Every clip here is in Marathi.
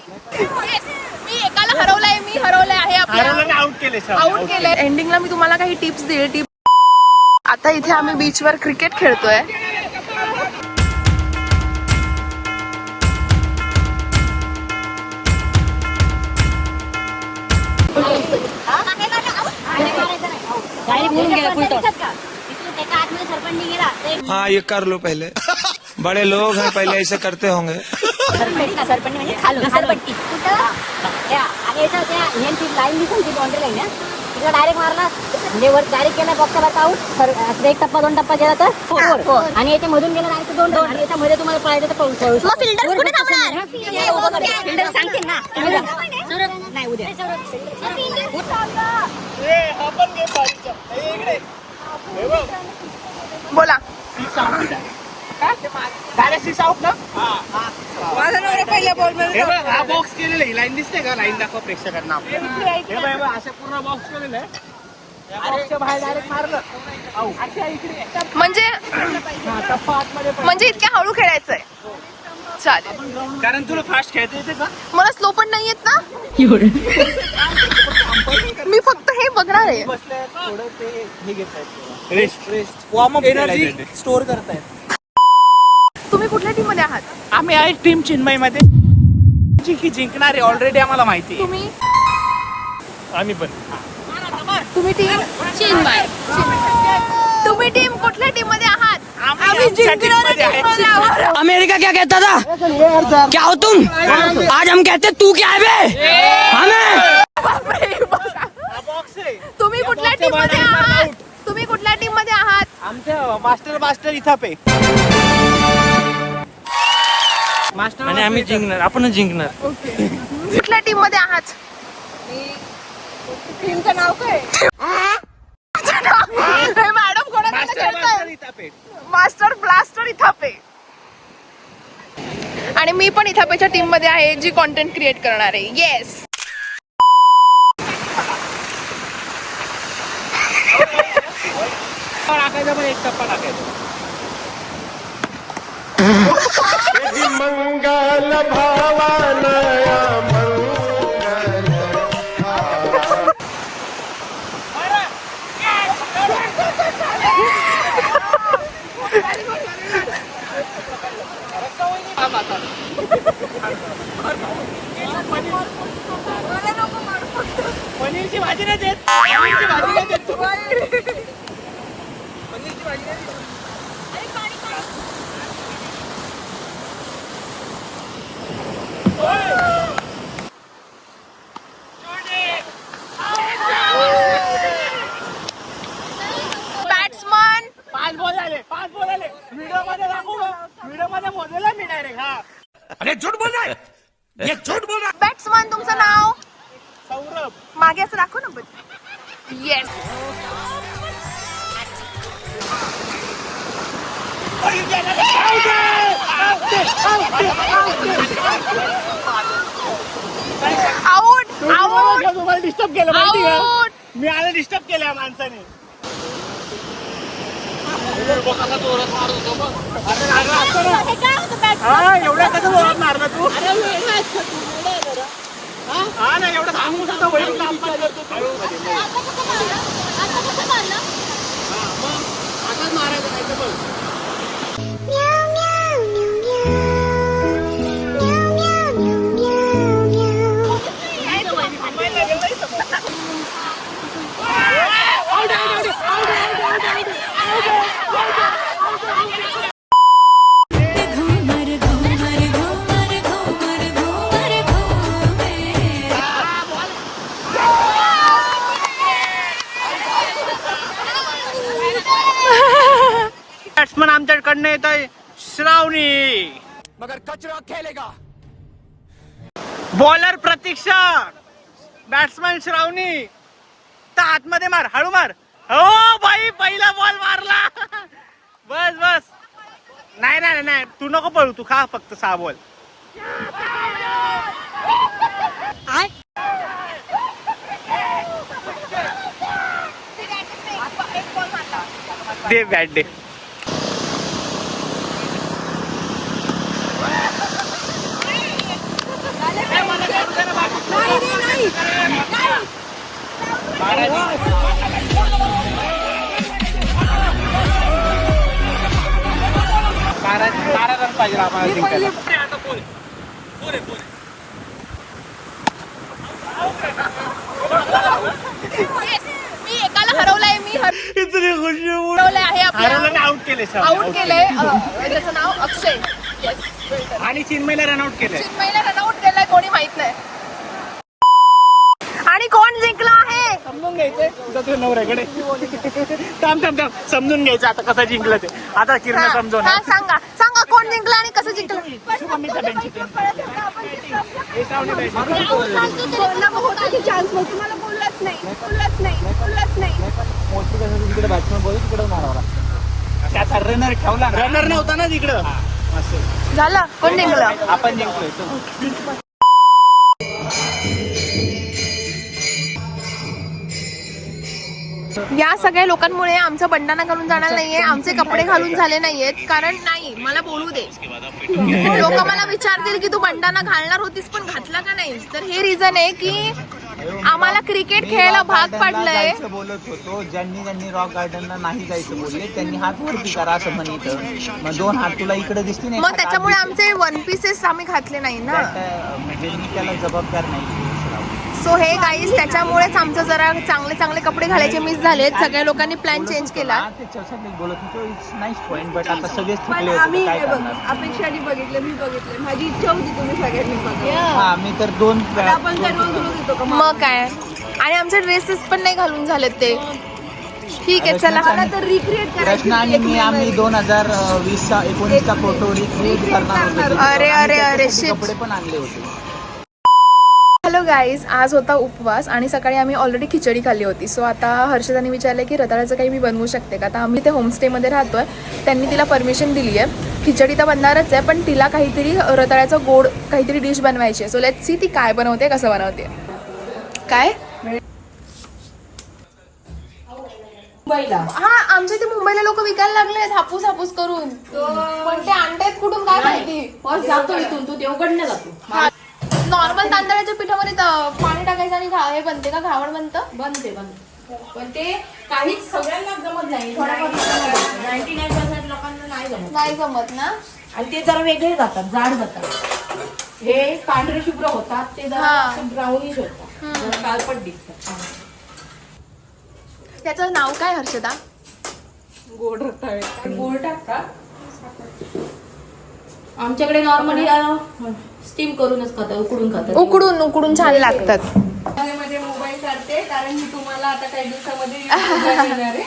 मी एकाला हरवलंय, मी हरवलंय आहे आपल्याला, आउट केलंय. एंडिंगला मी तुम्हाला काही टिप्स देईल. आता इथे आम्ही बीचवर क्रिकेट खेळतोय. हाँ ये कर लो पहले. बड़े लोग हैं, पहले ऐसे करते होंगे. सरपंच म्हणजे खालून सरपट्टी लाईन दिसून ती बाउंड्री लाईन आहे तिकडे डायरेक्ट मारला म्हणजे वर डायरेक्ट गेला बॉक्सच्या वरचा आउट. एक टप्पा दोन टप्पा गेला तर फोर आणि याच्या मधून गेला डायरेक्ट दोन आणि याच्यामध्ये तुम्हाला पळायचं तर पळू. फिल्डर कुठे थांबणार? फिल्डर सांगतील ना नाही उद्या बोला. हा बॉक्स केलेला आहे. लाईन दिसते का? लाईन दाखवा प्रेक्षकांना. असं पूर्ण बॉक्स केलेलं आहे. बाहेर डायरेक्ट मारलं म्हणजे इतक्या हळू खेळायचंय. चालेल. कारण तुला फास्ट खेळता येते का? मला स्लो पण नाही येत ना. मी फक्त हे बघणार आहे. थोडं ते हे घेतायत rest warm up energy store करतायत. तुम्ही कुठल्या टीम मध्ये आहात? आम्ही आहे टीम चिन्मय मध्ये की जिंकणार आहे ऑलरेडी आम्हाला माहिती. तुम्ही आम्ही पण. तुम्ही टीम चिन्मय. तुम्ही टीम कुठल्या टीम मध्ये आहात? आम्ही जिंकणार. अमेरिका क्या कहता था? क्या हो तुम? आज हम कहते तू क्या है बे? हमें तुम्ही कुठल्या टीम मध्ये आहात? तुम्ही कुठल्या टीम मध्ये आहात? आमच्या मास्टर इथं पे मास्टर आणि आम्ही जिंकणार. आपणच जिंकणार. कुठल्या टीम मध्ये आहात? टीमचं नाव काय? मॅडम कोणाकडे खेळताय? Master blaster Ithape. आणि मी पण इथापेच्या टीम मध्ये आहे जी कॉन्टेंट क्रिएट करणार आहे. येस. टाकायचं पण एक टप्पा टाकायचा. मंगल भावानया पनीरची भाजी नाही देत. पनीरची भाजी नाही देत. पनीरची भाजी नाही देत. बॅट्समन. 5 बॉल आले. व्हिडिओ मध्ये दाखवू. व्हिडिओ मध्ये मोजलेला मी डायरेक्ट. हा अरे झूठ बोल रहा है. ये झूठ बोल रहा है. बॅट्समन तुमचं नाव? सौरभ. मागे असं दाखव ना. येस. आउट. तुम्हाला डिस्टर्ब केलं माहिती का? आउट. मी आले डिस्टर्ब केलं या माणसाने. हा एवढ्या कसं जोरात मारला तू? हा ना एवढं सांगू शकतो. आताच मारायचं नाही तर बघ. बॅट्समन आमच्याकडनं येत आहे श्रावणी. मगर कचरा खेलेगा. बॉलर प्रतीक्षा. बॅट्समन श्रावणी. तर आतमध्ये मार. हळू मार. हो बाई पहिला बॉल मारला. बस नाही तू नको पळू. तू खा फक्त 6 बॉल. दे बॅट दे. मला बारा रन पाहिजे आम्हाला जिंकायला. मी एकाला हरवलंय. मी हरवलंय आहे. हरवलं आउट केले सर. आउट केलंय. त्याचं नाव अक्षय. येस. आणि चिन्मयला रनआउट केलंय. चिन्मयला रनआउट केलंय. कोणी माहित नाही. आणि कोण जिंकला आहे? समजून घ्यायचंय तुझ्या नवऱ्याकडे. थांब समजून घ्यायचं आता कसं जिंकलं ते. आता किरण समजून. हा, सांगा कोण जिंकला आणि कसं जिंकलं. तिकडे बॅट्समॅन बोलू तिकडे मारावा. त्याचा रनर ठेवला. रनर नव्हता ना तिकडं. झालं. कोण जिंकलं? आपण जिंकलोय. या सगळ्या लोकांमुळे आमचा बंडाना घालून जाणार नाहीये. आमचे कपडे घालून झाले नाहीयेत. कारण नाही, मला बोलू दे. लोक मला विचारतील की तू बंडाना घालणार होतीस पण घातला का नाही. तर हे रिझन आहे की आम्हाला क्रिकेट खेळायला भाग पाडलंय. बोलत होतो ज्यांनी रॉक गार्डनला नाही जायचं बोलले त्यांनी हात वरती करा असं म्हणत. मग 2 हात तुला इकडे दिसते नाही. मग त्याच्यामुळे आमचे 1 पीसेस आम्ही घातले नाही ना. म्हणजे मी त्याला जबाबदार नाही. सो हे गाईज त्याच्यामुळेच आमचं जरा चांगले कपडे घालायचे मिस झालेत. सगळ्या लोकांनी प्लॅन चेंज केला. त्याच्यासाठी बोलत होतो इट्स नाईस पॉइंट. बट आता सगळेच थकले होते. काय करणार. अपेक्षाने बघितलं. मी बघितलं. माझी इच्छा होती तुम्ही सगळ्यांनी बघा. हा मी तर 2 आपण काय रोज येतो का. मग काय. आणि आमचे ड्रेसेस पण नाही घालून झालेत ते. ठीक आहे चला. तर रिक्रिएट रचना आणि मी आम्ही 2019चा फोटो रिक्रिएट करणार होतो. अरे कपडे पण आणले होते. हॅलो गाईज, आज होता उपवास आणि सकाळी आम्ही ऑलरेडी खिचडी खाल्ली होती. सो आता हर्षदाने विचारलं की रताळ्याचं काही मी बनवू शकते का. आता आम्ही ते होमस्टेमध्ये राहतोय. त्यांनी तिला परमिशन दिली आहे. खिचडी तर बनणारच आहे पण तिला काहीतरी रताळ्याचं गोड काहीतरी डिश बनवायची आहे. सो लेट्स सी ती काय बनवते, कसं बनवते. काय हा, आमच्या इथे मुंबईला लोक विकायला लागले हापूस करून. पण ते आणतायत कुठून काय माहिती. जातो इथून तू देवगडला जातो. नॉर्मल तांदळाच्या पिठामध्ये पाणी टाकायचं आणि हे बनते का घावण बनतं. बनते पण ते काहीच सगळ्यांना जमत नाही. 99% लोकांना नाही जमत ना. आणि ते जरा वेगळे जातात, जाड जातात. हे पांढरे शुभ्र होतात, ते जरा ब्राउनिश होतात, जरा काळपट दिसतात. त्याचं नाव काय हर्षदा. गोड रताळे. गोड टाकतात. आमच्याकडे नॉर्मली स्टीम करूनच खातात, उकडून छान लागतात. मध्ये मोबाईल काढते कारण मी तुम्हाला आता काही दिवसामध्ये येणार आहे.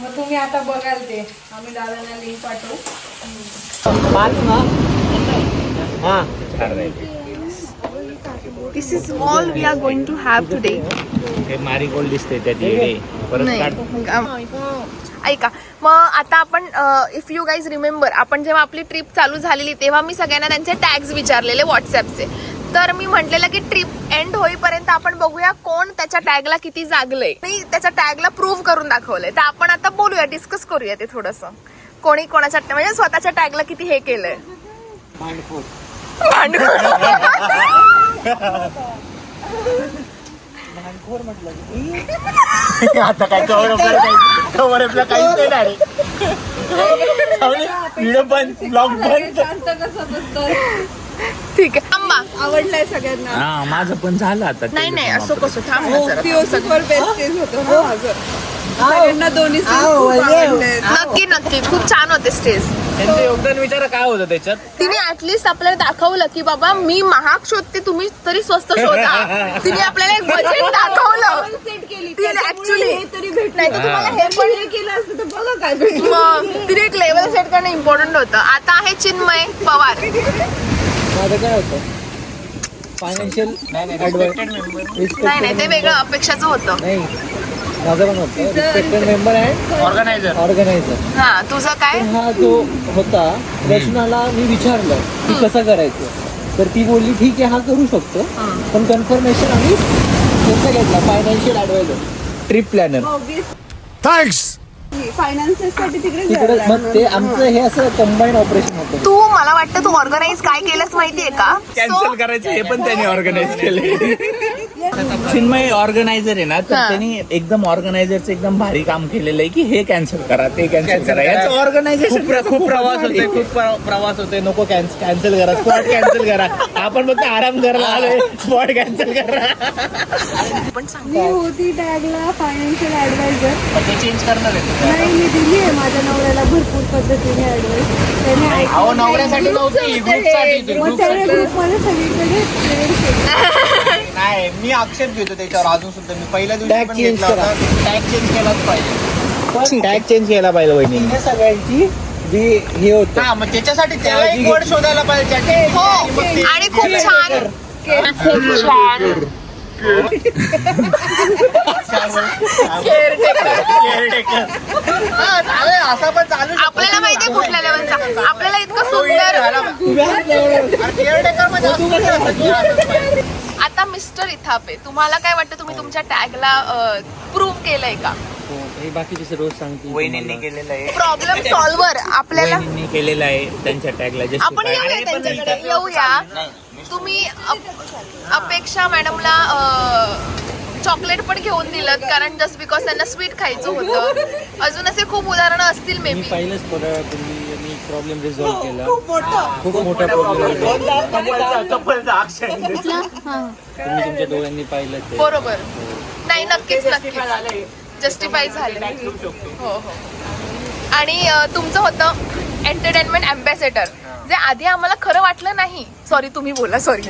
मग तुम्ही आता बघाल ते. आम्ही दादांना लिंक पाठवू. This is all we are going to have today. Marigold दिसते ऐका मग आता आपण इफ यू गाईज रिमेंबर आपण जेव्हा आपली ट्रिप चालू झालेली तेव्हा मी सगळ्यांना त्यांचे टॅग्स विचारलेले व्हॉट्सअपचे. तर मी म्हटलेलं की ट्रिप एंड होईपर्यंत आपण बघूया कोण त्याच्या टॅगला किती जागलंय. मी त्याच्या टॅगला प्रूव्ह करून दाखवलंय. तर आपण आता बोलूया, डिस्कस करूया ते थोडंसं. कोणी कोणाच्या म्हणजे स्वतःच्या टॅगला किती हे केलंय. आता काय कवर आपला काहीच नाही. व्हिडिओ पण ब्लॉग पण. ठीक आहे. आंबा आवडलाय सगळ्यांना. माझं पण झालं आता. नाही असं कसं थांब ना जरा. सुपर बेस्ट होतं ना माझं. सगळ्यांना दोन्ही नक्की खूप छान होते स्टेज. त्यांचं योगदान विचारा काय होतं त्याच्यात. तिने ऍटलीस्ट आपल्याला दाखवलं की बाबा मी महाग शोधते, तुम्ही तरी स्वस्त शोधा. तिने आपल्याला एक बजेट दाखवलं. सेट केली तिने ऍक्च्युली तरी भेट नाही तर तुम्हाला हे पण हे केलं असतं तर बघा काय भेटलं. मग तिने एक लेवल सेट करणं इम्पॉर्टंट होतं. आता आहे चिन्मय पवार. माझं काय होतं फायनान्शियल नाही ते वेगळं अपेक्षाचं होतं. नाही माझं पण होतं रिस्पेक्टेड मेंबर अँड ऑर्गनायझर. हा तुझं काय. हा जो होता रचनाला मी विचारलं की कसं करायचं. तर ती बोलली ठीक आहे हा करू शकतो पण कन्फर्मेशन आम्ही घेतला financial adviser trip planner. Thanks. Finances साठी तिकडे तिकडे मग ते आमचं हे असं कंबाईन ऑपरेशन होतं. तू मला वाटतं तू ऑर्गनाईज काय केलंस माहितीये का? कॅन्सल करायचं हे पण त्यांनी ऑर्गनाईज केले. चिन्मय ऑर्गनायझर आहे ना, तर हा. त्यांनी एकदम ऑर्गनायझरचं एकदम भारी काम केलेलं आहे की हे कॅन्सल करा, ते कॅन्सल करा. याचं ऑर्गनायझेशन खूप प्रवास होते, खूप प्रवास होते. नको कॅन्सल करा, स्पॉट कॅन्सल करा. आपण फक्त आराम करायला आलोय, स्पॉट कॅन्सल करा. पण सांग मी होती टॅगला फायनान्शियल ऍडवायझर. ते चेंज करणार आहे. नाही, मी दिली आहे माझ्या नवऱ्याला भरपूर पद्धतीने ऍडवाइस. त्याने अहो, नवऱ्यासाठी नव्हती, ग्रुपसाठी होती, मग त्याने ग्रुपमध्ये सगळीकडे spread केलं. नाही, मी आक्षेप घेतो त्याच्यावर अजून सुद्धा. मी पहिल्या दिवशी Tag पण change घेतला करा. होता. टॅग चेंज केलाच पाहिजे. पण टॅग चेंज केला पाहिजे वहिनी. हे सगळ्यांची जी हे होतं हा, मग त्याच्यासाठी त्याला एक वर्ड शोधायला पाहिजे. हो आणि खूप छान असा पण चालू आपल्याला माहितीये कुठल्या लेवलचा. आपल्याला इतकं सुंदर. केअरटेकर म्हणजे असं पाहिजे. आता मिस्टर इथापे, तुम्हाला काय वाटतं, तुम्ही तुमच्या टॅगला प्रूव्ह केलंय का? हे बाकीचे रोज सांगतील. वहिनींनी केलेलं आहे, प्रॉब्लेम सॉल्व्हर आपल्याला. वहिनींनी केलेलं आहे त्यांच्या टॅगला आपण येऊया त्यांच्याकडे, येऊया. तुम्ही अपेक्षा मॅडमला चॉकलेट पण घेऊन दिलं, कारण जस्ट बिकॉज त्यांना स्वीट खायचं होतं. अजून असे खूप उदाहरणं असतील मे मी बी. पहिलंच पूर्वी मी प्रॉब्लेम रिझॉल्व्ह केला. खूप मोठा प्रॉब्लेम. तुम्ही तुमच्या डोळ्यांनी पाहिलं ते. बरोबर. नाही, नक्कीच नक्कीच जस्टिफाय झाले. हो हो. आणि तुमचं होतं एंटरटेनमेंट अँबॅसेडर, जे आधी आम्हाला खरं वाटलं नाही. सॉरी, तुम्ही बोला. सॉरी.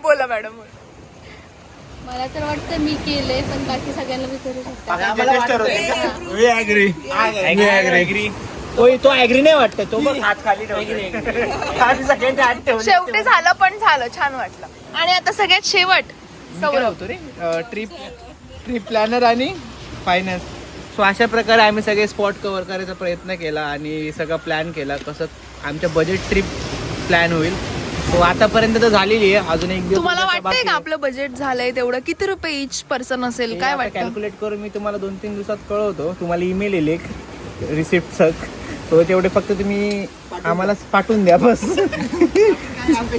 बोला मॅडम. मला तर वाटतं मी केलंय, पण बाकी सगळ्यांना विचारू शकता. तो ऍग्री नाही वाटतं. तो शेवटी झालं, पण झालं, छान वाटलं. आणि आता सगळ्यात शेवट सौरभ. ट्रिप प्लॅनर आणि फायनान्स. सो अशा प्रकारे आम्ही सगळे स्पॉट कव्हर करायचा प्रयत्न केला आणि सगळं प्लॅन केला कसं आमच्या बजेट ट्रिप प्लॅन होईल. सो आतापर्यंत तर झालेली आहे. अजून एक दिवस तुम्हाला वाटतंय का आपलं बजेट झालंय तेवढं? किती रुपये इच पर्सन असेल, काय वाटतं? कॅल्क्युलेट करून मी तुम्हाला 2-3 दिवसात कळवतो. तुम्हाला ईमेल येईल एक रिसिप्ट. तो तेवढे फक्त तुम्ही आम्हाला पाठवून द्या बस.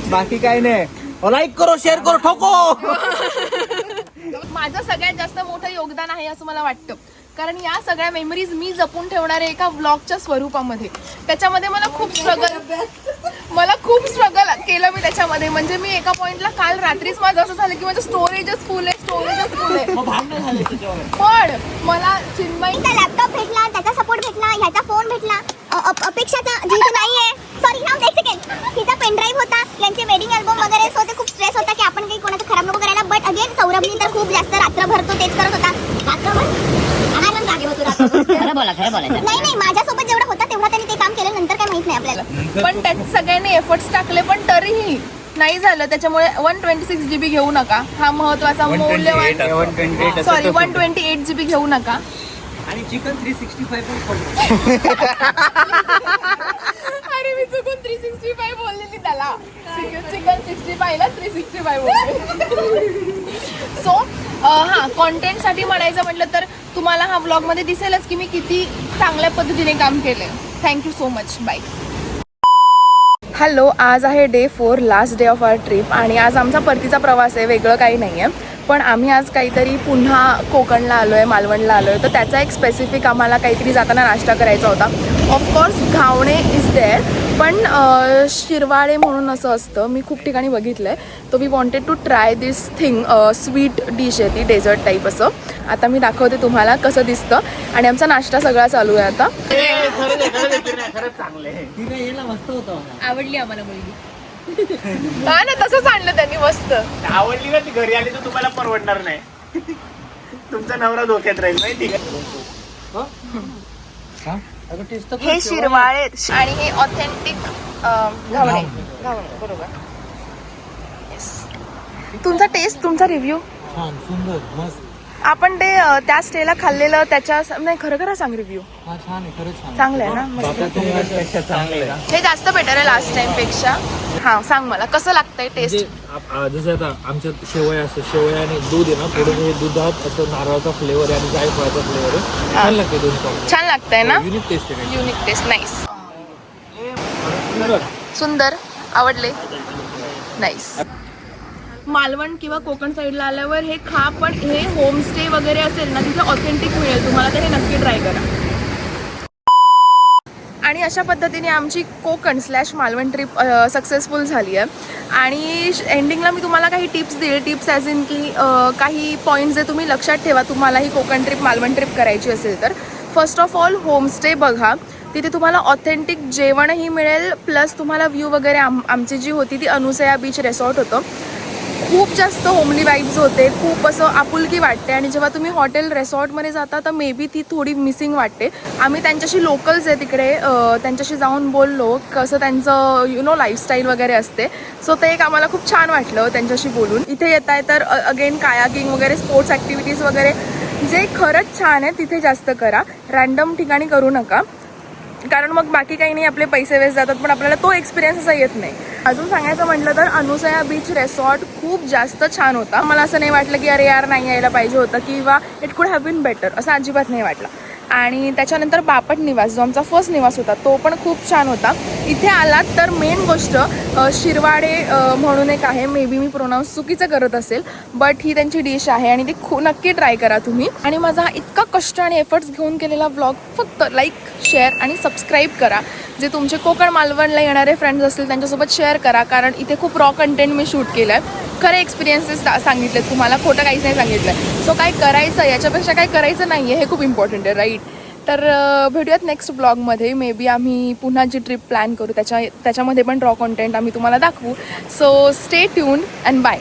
बाकी काय नाही. लाईक करो, शेअर करो, ठोको. माझं सगळ्यात जास्त मोठं योगदान आहे असं मला वाटतं, कारण या सगळ्या मेमरीज मी जपून ठेवणार आहे एका व्लॉगच्या स्वरूपामध्ये. त्याच्यामध्ये मला खूप स्ट्रगल केलं मी त्याच्यामध्ये. म्हणजे मी एका पॉइंटला काल रात्रीच माझं असं झालं की माझं स्टोरेजच फुल आहे. पण मला चिन्मयीचा लॅपटॉप भेटला, त्याचा सपोर्ट भेटला, ह्याचा फोन भेटला, अपेक्षाचा जिथे नाहीये, सॉरी ना, एक सेकंड, हिचा पेनड्राईव्ह होता, यांचे वेडिंग अल्बम वगैरे. सो ते खूप स्ट्रेस होता की आपण काही कोणाचं खराब नको करायला. बट अगेन सौरभनी तर खूप जास्त रात्रभर तो तेच करत होता. नाही, माझ्यासोबत जेवढा होता तेवढा त्यांनी ते काम केलं. नंतर काय माहित नाही आपल्याला. पण त्यात सगळ्यांनी एफर्ट्स टाकले, पण तरीही नाही झालं. त्याच्यामुळे 126 GB घेऊ नका. हा महत्वाचा मौल्यवान. सॉरी, 128 GB घेऊ नका. आणि चिकन 365 पण अरे मी चुकून 365 बोललेली त्याला. चिकन 65 ला 365 बोलले. सो हा, कॉन्टेंटसाठी म्हणायचं म्हटलं तर तुम्हाला हा व्लॉग मध्ये दिसेलच की मी किती चांगल्या पद्धतीने काम केलंय. Thank you so much. Bye. Hello, आज आहे day 4, last day of our trip. आणि आज आमचा परतीचा प्रवास आहे, वेगळं काही नाही आहे. पण आम्ही आज काहीतरी पुन्हा कोकणला आलो आहे, मालवणला आलो आहे. तर त्याचा एक स्पेसिफिक आम्हाला काहीतरी जाताना नाश्ता करायचा होता. ऑफकोर्स घावणे इज देअर, पण शिरवाळे म्हणून असं असतं, मी खूप ठिकाणी बघितलं आहे. तो we wanted to try this thing. Sweet dish आहे ती, डेझर्ट टाईप असं. आता मी दाखवते तुम्हाला कसं दिसतं. आणि आमचा नाश्ता सगळा चालू आहे आता. मस्त होतं. आवडली आम्हाला मुलगी. काय ना, तसंच आणलं त्यांनी मस्त. आवडली ना ती, घरी आली तर तुम्हाला परवडणार नाही. तुमचा नवरा धोक्यात राहील माहिती का? हे शिरवाळे आणि हे ऑथेंटिक घावणे. बरोबर. येस. तुमचा टेस्ट, तुमचा रिव्ह्यू. छान, सुंदर, मस्त. आपण ते त्या स्टेला खाल्लेलं त्याच्या नाही, खरं सांग रिव्ह्यू. हा, छान आहे, खरंच छान. चांगलं आहे ना? मस्त. चांगलं आहे. हे जास्त बेटर आहे लास्ट टाइम पेक्षा. हा सांग मला कसं लागतंय टेस्ट. जसं आता आमच्या शेवया असतं, शेवया आणि दूध आहे ना, थोडंसं हे दुधात असं नारळाचा फ्लेवर आहे आणि जायफळाचा फ्लेवर आहे, छान लागते दोन्ही कॉम्बिनेशन. छान लागतंय ना, युनिक टेस्ट आहे. Unique taste. नाईस, सुंदर, आवडले, नाईस. मालवण किंवा कोकण साईडला आल्यावर हे खा, पण हे होमस्टे वगैरे असेल ना तिथे ऑथेंटिक मिळेल तुम्हाला, तर हे नक्की ट्राय करा. आणि अशा पद्धतीने आमची कोकण / मालवण ट्रिप सक्सेसफुल झाली आहे. आणि एंडिंगला मी तुम्हाला काही टिप्स देईल. टिप्स ॲज इन की काही पॉईंट्स जे तुम्ही लक्षात ठेवा तुम्हाला ही कोकण ट्रिप मालवण ट्रिप करायची असेल तर. फर्स्ट ऑफ ऑल होमस्टे बघा, तिथे तुम्हाला ऑथेंटिक जेवणही मिळेल, प्लस तुम्हाला व्ह्यू वगैरे आमची जी होती ती अनुसया बीच रिसॉर्ट होतं. खूप जास्त होमली वाईब्स होते, खूप असं आपुलकी वाटते. आणि जेव्हा तुम्ही हॉटेल रिसॉर्टमध्ये जाता तर मे बी ती थोडी मिसिंग वाटते. आम्ही त्यांच्याशी लोकल्स आहे तिकडे, त्यांच्याशी जाऊन बोललो कसं त्यांचं लाईफस्टाईल वगैरे असते. सो ते एक आम्हाला खूप छान वाटलं त्यांच्याशी बोलून. इथे येत आहे तर अगेन कायाकिंग वगैरे स्पोर्ट्स ॲक्टिव्हिटीज वगैरे जे खरंच छान आहे तिथे जास्त करा, रँडम ठिकाणी करू नका, कारण मग बाकी काही नाही, आपले पैसे वेस्ट जातात पण आपल्याला तो एक्सपिरियन्स असा येत नाही. अजून सांगायचं म्हटलं तर अनुसया बीच रिसॉर्ट खूप जास्त छान होता. मला असं नाही वाटलं की अरे यार नाही यायला पाहिजे होतं किंवा इट कुड हॅव बीन बेटर, असं अजिबात नाही वाटलं. आणि त्याच्यानंतर बापट निवास जो आमचा फर्स्ट निवास होता तो पण खूप छान होता. इथे आलात तर मेन गोष्ट शिरवाडे म्हणून एक आहे, मे बी मी प्रोनाऊन्स चुकीचं करत असेल, बट ही त्यांची डिश आहे आणि ती नक्की ट्राय करा तुम्ही. आणि माझा हा इतका कष्ट आणि एफर्ट्स घेऊन केलेला व्लॉग फक्त लाईक, शेअर आणि सबस्क्राईब करा. जे तुमचे कोकण मालवणला येणारे फ्रेंड्स असतील त्यांच्यासोबत शेअर करा, कारण इथे खूप रॉ कंटेंट मी शूट केलं आहे. खरे एक्सपिरियन्सेस सांगितले तुम्हाला, खोटं काहीच नाही सांगितलं. सो काय करायचं, याच्यापेक्षा काय करायचं नाही आहे, हे खूप इम्पॉर्टंट आहे, राईट. तर भेटूयात नेक्स्ट ब्लॉगमध्ये. मे बी आम्ही पुन्हा जी ट्रिप प्लॅन करू त्याच्यामध्ये पण रॉ कंटेंट आम्ही तुम्हाला दाखवू. So stay tuned and bye.